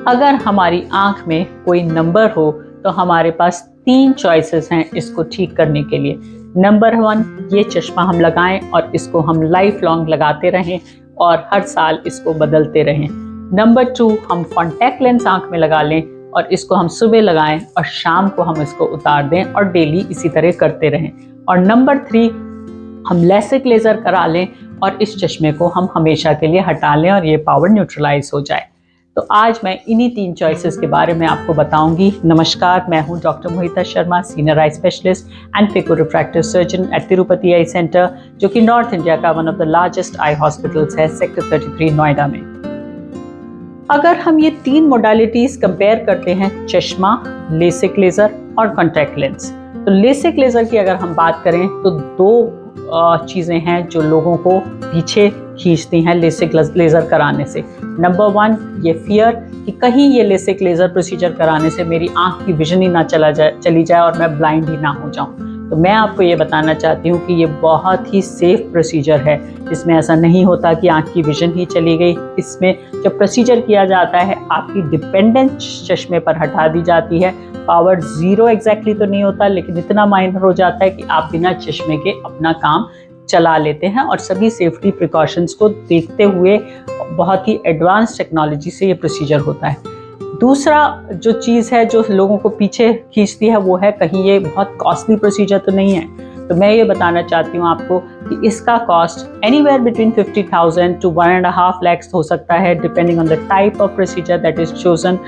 अगर हमारी आँख में कोई नंबर हो तो हमारे पास 3 चॉइसेस हैं इसको ठीक करने के लिए। नंबर 1, ये चश्मा हम लगाएं और इसको हम लाइफ लॉन्ग लगाते रहें और हर साल इसको बदलते रहें। नंबर 2, हम कॉन्टैक्ट लेंस आँख में लगा लें और इसको हम सुबह लगाएं और शाम को हम इसको उतार दें और डेली इसी तरह करते रहें। और नंबर 3, हम लेसिक लेज़र करा लें और इस चश्मे को हम हमेशा के लिए हटा लें और ये पावर न्यूट्रलाइज हो जाए। तो आज मैं इन्हीं 3 चॉइसेस के बारे में आपको बताऊंगी। नमस्कार, मैं हूं doctor Mohita Sharma, senior eye specialist and phaco refractive surgeon eight Tirupati I centre, जो कि नॉर्थ इंडिया का one of the largest I hospitals है, सेक्टर 33 नोएडा में। अगर हम ये 3 मोडालिटीज़ कंपेयर करते हैं, चश्मा, लेसिक लेज़र और कॉन्टैक्ट लेंस, तो लेसिक लेज़र की अगर हम बात करें तो 2 चीज़ें हैं जो लोगों को पीछे खींचती हैं लेसिक लेज़र कराने से। नंबर 1, ये फियर कि कहीं ये लेसिक लेज़र प्रोसीजर कराने से मेरी आँख की विजन ही ना चली जाए और मैं ब्लाइंड ही ना हो जाऊँ। तो मैं आपको ये बताना चाहती हूँ कि ये बहुत ही सेफ प्रोसीजर है। इसमें ऐसा नहीं होता कि आँख की विजन ही चली गई। इसमें जब प्रोसीजर किया जाता है, आपकी डिपेंडेंस चश्मे पर हटा दी जाती है। पावर 0 एग्जैक्टली तो नहीं होता, लेकिन इतना माइनर हो जाता है कि आप बिना चश्मे के अपना काम चला लेते हैं और सभी सेफ्टी प्रिकॉशंस को देखते हुए बहुत ही एडवांस टेक्नोलॉजी से ये प्रोसीजर होता है। दूसरा जो चीज़ है जो लोगों को पीछे खींचती है वो है कहीं ये बहुत कॉस्टली प्रोसीजर तो नहीं है। तो मैं ये बताना चाहती हूँ आपको कि इसका cost anywhere between 50,000 to 1.5 lakhs हो सकता है, depending on the type of procedure that is chosen.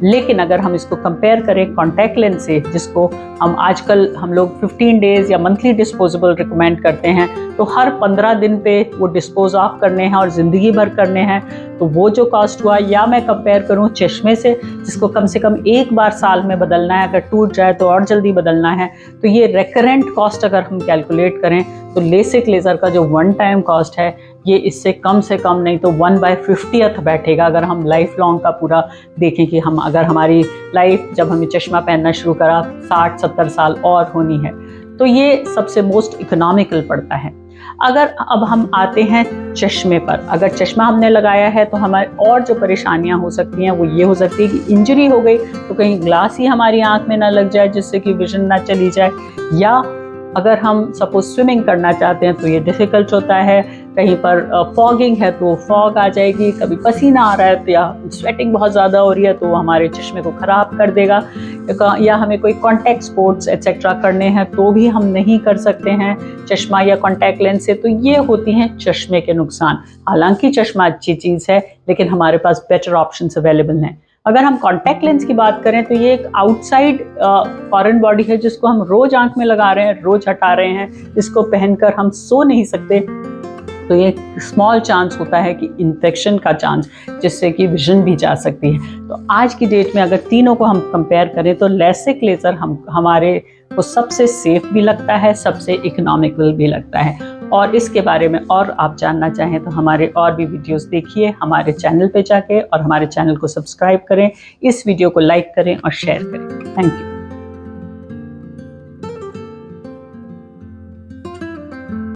लेकिन अगर हम इसको कंपेयर करें कॉन्टैक्ट लेंस से, जिसको हम आजकल हम लोग 15 डेज़ या मंथली डिस्पोजेबल रिकमेंड करते हैं, तो हर 15 दिन पे वो डिस्पोज ऑफ करने हैं और ज़िंदगी भर करने हैं, तो वो जो कॉस्ट हुआ, या मैं कंपेयर करूँ चश्मे से जिसको कम से कम 1 बार साल में बदलना है, अगर टूट जाए तो और जल्दी बदलना है, तो ये रेकरेंट कॉस्ट अगर हम कैलकुलेट करें तो लेसिक लेज़र का जो 1 टाइम कॉस्ट है ये इससे कम से कम नहीं तो 1/50th बैठेगा। अगर हम लाइफ लॉन्ग का पूरा देखें कि हम अगर हमारी लाइफ जब हमें चश्मा पहनना शुरू करा 60-70 साल और होनी है, तो ये सबसे मोस्ट इकोनॉमिकल पड़ता है। अगर अब हम आते हैं चश्मे पर, अगर चश्मा हमने लगाया है तो हमारे और जो परेशानियां हो सकती हैं वो ये हो सकती है कि इंजरी हो गई तो कहीं ग्लास ही हमारी आंख में ना लग जाए जिससे कि विजन ना चली जाए, या अगर हम सपोज स्विमिंग करना चाहते हैं तो ये डिफ़िकल्ट होता है, कहीं पर फॉगिंग है तो फॉग आ जाएगी, कभी पसीना आ रहा है तो या स्वेटिंग बहुत ज़्यादा हो रही है तो हमारे चश्मे को ख़राब कर देगा, या हमें कोई कॉन्टैक्ट स्पोर्ट्स एक्सेट्रा करने हैं तो भी हम नहीं कर सकते हैं चश्मा या कॉन्टैक्ट लेंस से। तो ये होती हैं चश्मे के नुकसान। हालांकि चश्मा अच्छी चीज़ है लेकिन हमारे पास बेटर ऑप्शंस अवेलेबल हैं। अगर हम कॉन्टैक्ट लेंस की बात करें तो ये एक आउटसाइड फॉरेन बॉडी है जिसको हम रोज़ आंख में लगा रहे हैं, रोज़ हटा रहे हैं, इसको पहनकर हम सो नहीं सकते, तो ये स्मॉल चांस होता है कि इन्फेक्शन का चांस, जिससे कि विजन भी जा सकती है। तो आज की डेट में अगर तीनों को हम कंपेयर करें तो लेसिक लेज़र हमारे को सबसे सेफ भी लगता है, सबसे इकोनॉमिकल भी लगता है। और इसके बारे में और आप जानना चाहें तो हमारे और भी वीडियोस देखिए हमारे चैनल पे जाके, और हमारे चैनल को सब्सक्राइब करें, इस वीडियो को लाइक करें और शेयर करें। Thank you.